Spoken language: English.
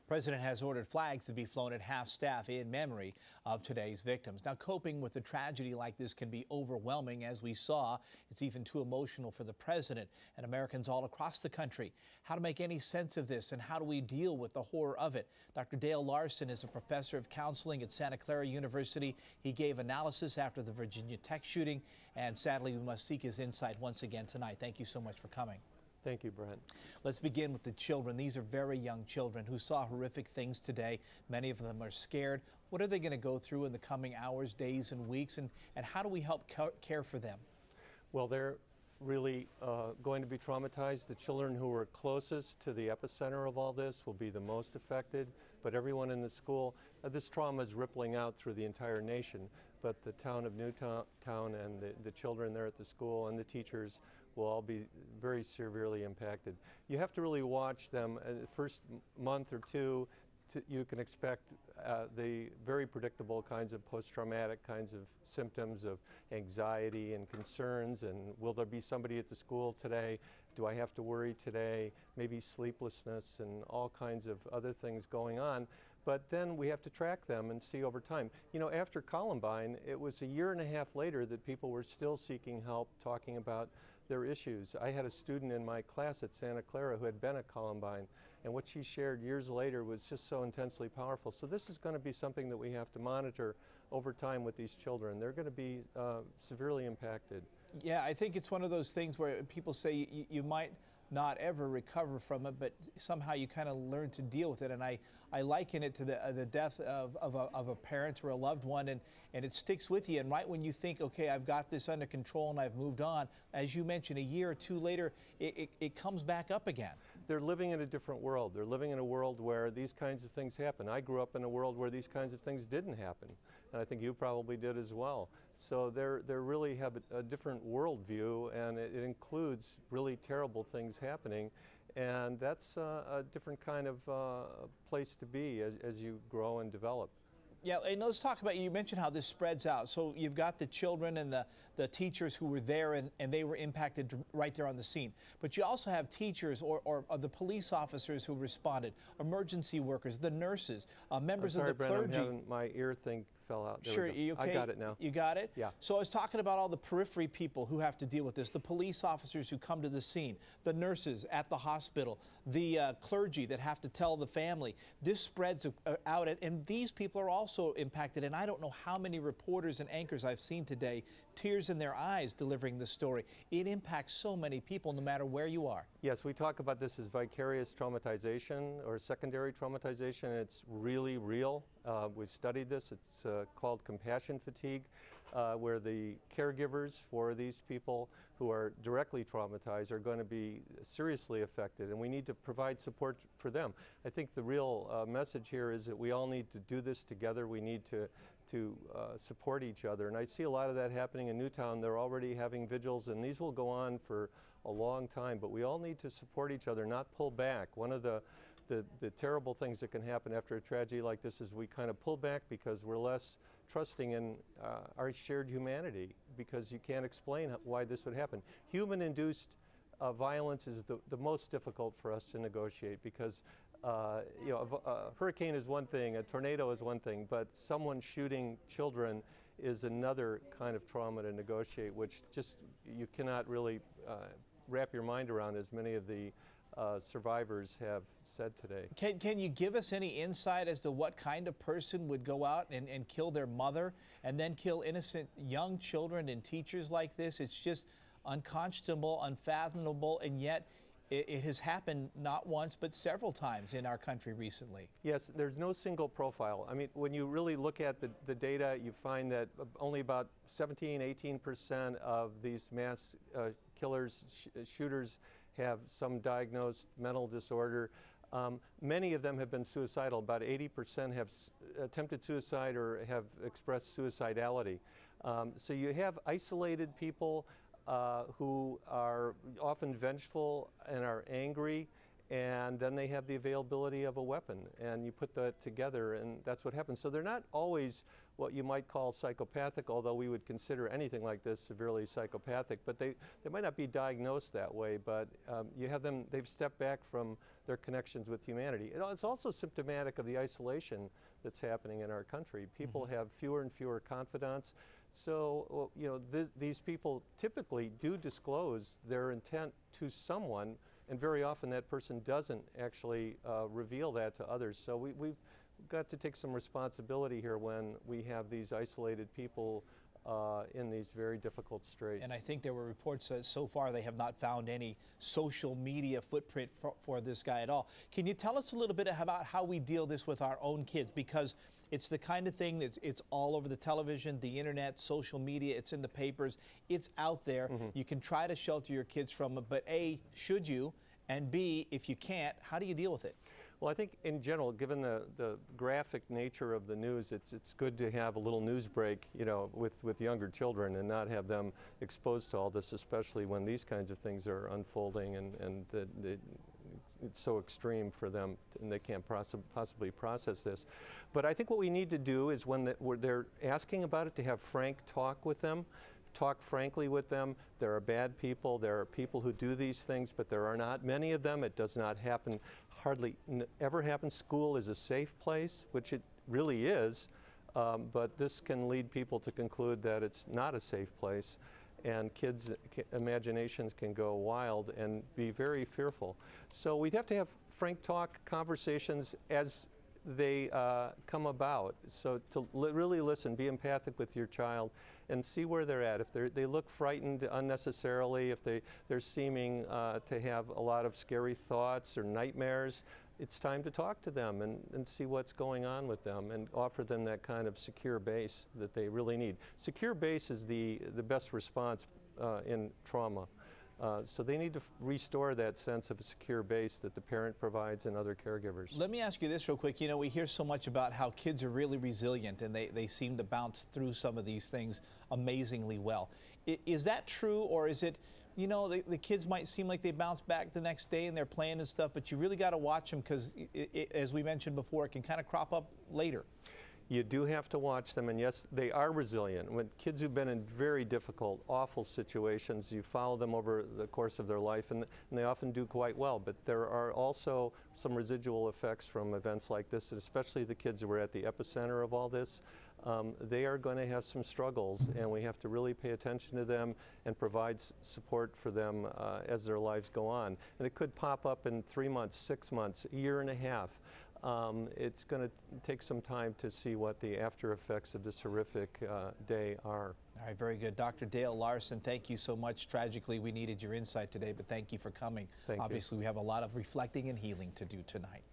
President has ordered flags to be flown at half-staff in memory of today's victims. Now, coping with a tragedy like this can be overwhelming, as we saw. It's even too emotional for the president and Americans all across the country. How to make any sense of this and how do we deal with the horror of it? Dr. Dale Larson is a professor of counseling at Santa Clara University. He gave analysis after the Virginia Tech shooting, and sadly, we must seek his insight once again tonight. Thank you so much for coming. Thank you, Brent. Let's begin with the children. These are very young children who saw horrific things today. Many of them are scared. What are they going to go through in the coming hours, days, and weeks? And how do we help care for them? Well, they're really going to be traumatized. The children who are closest to the epicenter of all this will be the most affected, but everyone in the school, this trauma is rippling out through the entire nation, but the town of Newtown and the children there at the school and the teachers will all be very severely impacted. You have to really watch them. The first month or two, you can expect the very predictable kinds of post-traumatic kinds of symptoms of anxiety and concerns, and will there be somebody at the school today? Do I have to worry today? Maybe sleeplessness and all kinds of other things going on. But then we have to track them and see over time. You know, after Columbine, it was 1.5 years later that people were still seeking help, talking about their issues. I had a student in my class at Santa Clara who had been at Columbine, and what she shared years later was just so intensely powerful. So this is going to be something that we have to monitor over time with these children. They're going to be severely impacted. Yeah, I think it's one of those things where people say you might not ever recover from it, but somehow you kind of learn to deal with it. And I liken it to the death of a parent or a loved one, and it sticks with you. And right when you think, okay, I've got this under control and I've moved on, as you mentioned, 1 year or 2 later, it comes back up again. They're living in a different world. They're living in a world where these kinds of things happen. I grew up in a world where these kinds of things didn't happen, and I think you probably did as well. So they really have a different worldview, and it includes really terrible things happening, and that's a different kind of place to be as you grow and develop. Yeah, and let's talk about, you mentioned how this spreads out. So you've got the children and the teachers who were there, and they were impacted right there on the scene. But you also have teachers or the police officers who responded, emergency workers, the nurses, members of the clergy. Brent, my ear thing fell out. There sure, you okay? I got it now. You got it? Yeah. So I was talking about all the periphery people who have to deal with this, the police officers who come to the scene, the nurses at the hospital, the clergy that have to tell the family. This spreads out, and these people are also impacted, and I don't know how many reporters and anchors I've seen today, tears in their eyes delivering the story. It impacts so many people no matter where you are. Yes, we talk about this as vicarious traumatization or secondary traumatization. It's really real. We've studied this. It's called compassion fatigue, where the caregivers for these people who are directly traumatized are going to be seriously affected, and we need to provide support for them. I think the real message here is that we all need to do this together. We need to support each other, and I see a lot of that happening in Newtown. They're already having vigils, and these will go on for a long time, but we all need to support each other, not pull back. One of the terrible things that can happen after a tragedy like this is we kind of pull back because we're less trusting in our shared humanity, because you can't explain why this would happen. Human-induced violence is the most difficult for us to negotiate, because you know, a hurricane is one thing, a tornado is one thing, but someone shooting children is another kind of trauma to negotiate, which just you cannot really wrap your mind around, as many of the survivors have said today. Can you give us any insight as to what kind of person would go out and kill their mother and then kill innocent young children and teachers like this? It's just unconscionable, unfathomable, and yet it has happened not once but several times in our country recently. Yes, there's no single profile. I mean, when you really look at the data, you find that only about 17–18% of these mass killers, shooters, have some diagnosed mental disorder. Many of them have been suicidal. About 80% have attempted suicide or have expressed suicidality. So you have isolated people who are often vengeful and are angry, and then they have the availability of a weapon, and you put that together, and that's what happens. So they're not always what you might call psychopathic, although we would consider anything like this severely psychopathic, but they might not be diagnosed that way, but you have them, they've stepped back from their connections with humanity. It's also symptomatic of the isolation that's happening in our country. People have fewer and fewer confidants. So, you know, these people typically do disclose their intent to someone, and very often that person doesn't actually reveal that to others. So we've got to take some responsibility here when we have these isolated people in these very difficult straits. And I think there were reports that so far they have not found any social media footprint for this guy at all. Can you tell us a little bit about how we deal this with our own kids? Because it's the kind of thing that's it's all over the television, the internet, social media, it's in the papers, it's out there. You can try to shelter your kids from it, but A, should you? And B, if you can't, how do you deal with it? Well, I think in general, given the graphic nature of the news, it's good to have a little news break, you know, with younger children and not have them exposed to all this, especially when these kinds of things are unfolding and it's so extreme for them and they can't possibly process this. But I think what we need to do is when they're asking about it, to have frank talk with them. Talk frankly with them. There are bad people, there are people who do these things, but there are not many of them. It does not happen, hardly ever happens. School is a safe place, which it really is, but this can lead people to conclude that it's not a safe place, and kids' imaginations can go wild and be very fearful. So we'd have to have frank talk, conversations as they come about. So to really listen, be empathic with your child, and see where they're at. If they look frightened unnecessarily, if they're seeming to have a lot of scary thoughts or nightmares, it's time to talk to them and see what's going on with them and offer them that kind of secure base that they really need. Secure base is the best response in trauma. So they need to restore that sense of a secure base that the parent provides and other caregivers. Let me ask you this real quick. You know, we hear so much about how kids are really resilient and they seem to bounce through some of these things amazingly well. Is that true, or is it, you know, the kids might seem like they bounce back the next day and they're playing and stuff, but you really got to watch them because, as we mentioned before, it can kind of crop up later? You do have to watch them, and yes, they are resilient. When kids who've been in very difficult, awful situations, you follow them over the course of their life, and they often do quite well. But there are also some residual effects from events like this, and especially the kids who were at the epicenter of all this. They are going to have some struggles, and we have to really pay attention to them and provide support for them as their lives go on. And it could pop up in 3 months, 6 months, a year and a half. It's going to take some time to see what the after effects of this horrific day are. All right, very good. Dr. Dale Larson, thank you so much. Tragically, we needed your insight today, but thank you for coming. Thank you. Obviously, we have a lot of reflecting and healing to do tonight.